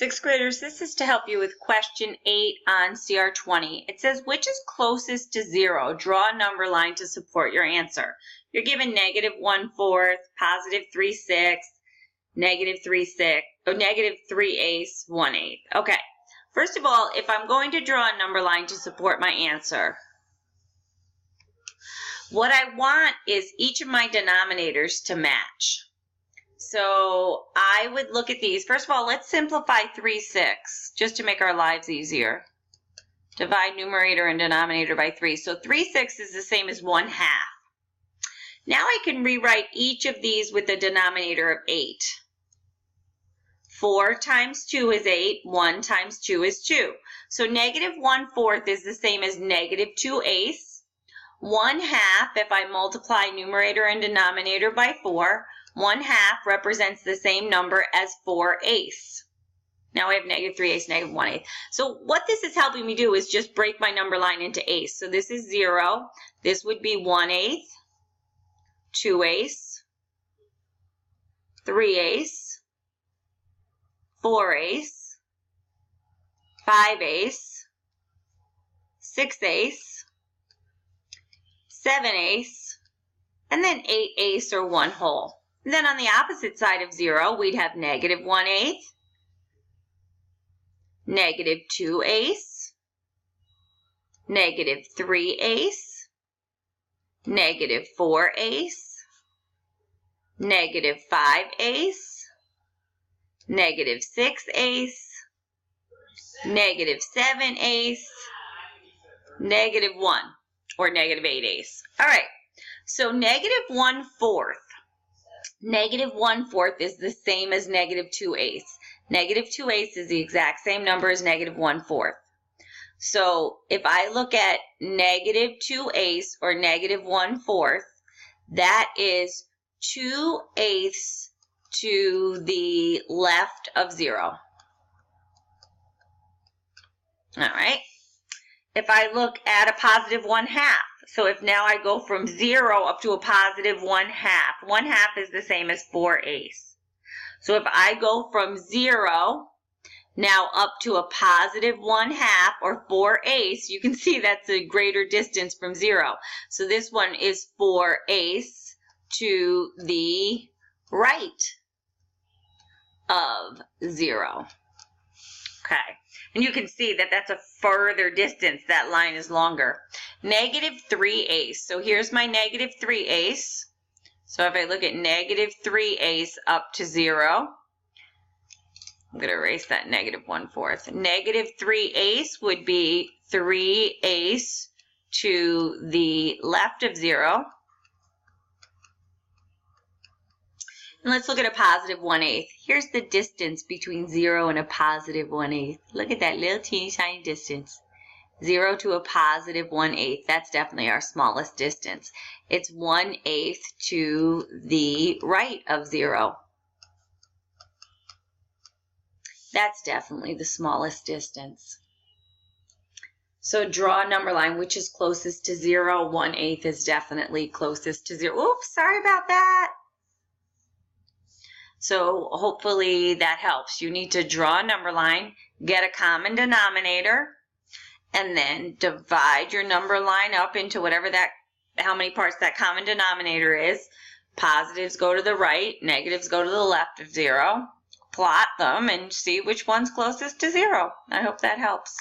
Sixth graders, this is to help you with question 8 on CR20. It says, which is closest to 0? Draw a number line to support your answer. You're given -1/4, +3/6, -3/6, or -3/8, 1/8. Okay, first of all, if I'm going to draw a number line to support my answer, what I want is each of my denominators to match. So I would look at these. First of all, let's simplify 3/6 just to make our lives easier. Divide numerator and denominator by 3. So 3/6 is the same as 1/2. Now I can rewrite each of these with a denominator of 8. 4 times 2 is 8. 1 times 2 is 2. So -1/4 is the same as -2/8. 1/2, if I multiply numerator and denominator by 4, 1/2 represents the same number as 4/8. Now I have -3/8, -1/8. So what this is helping me do is just break my number line into eighths. So this is 0. This would be 1/8, 2/8, 3/8, 4/8, 5/8, 6/8, 7/8, and then 8/8 or 1/2. And then on the opposite side of 0, we'd have -1/8, -2/8, -3/8, -4/8, -5/8, -6/8, -7/8, -1, or -8/8. All right, so -1/4. -1/4 is the same as -2/8. -2/8 is the exact same number as -1/4. So if I look at -2/8 or -1/4, that is 2/8 to the left of 0. All right. If I look at a +1/2, so if now I go from 0 up to a +1/2, 1/2 is the same as 4/8. So if I go from 0 now up to a +1/2 or 4/8, you can see that's a greater distance from 0. So this one is 4/8 to the right of 0. Okay. And you can see that that's a further distance. That line is longer. -3/8. So here's my -3/8. So if I look at -3/8 up to 0, I'm going to erase that -1/4. -3/8 would be 3/8 to the left of 0. And let's look at a +1/8. Here's the distance between 0 and a +1/8. Look at that little teeny tiny distance. 0 to a +1/8. That's definitely our smallest distance. It's 1/8 to the right of 0. That's definitely the smallest distance. So draw a number line. Which is closest to 0? 1/8 is definitely closest to 0. Oops, sorry about that. So hopefully that helps. You need to draw a number line, get a common denominator, and then divide your number line up into how many parts that common denominator is. Positives go to the right, negatives go to the left of 0. Plot them and see which one's closest to 0. I hope that helps.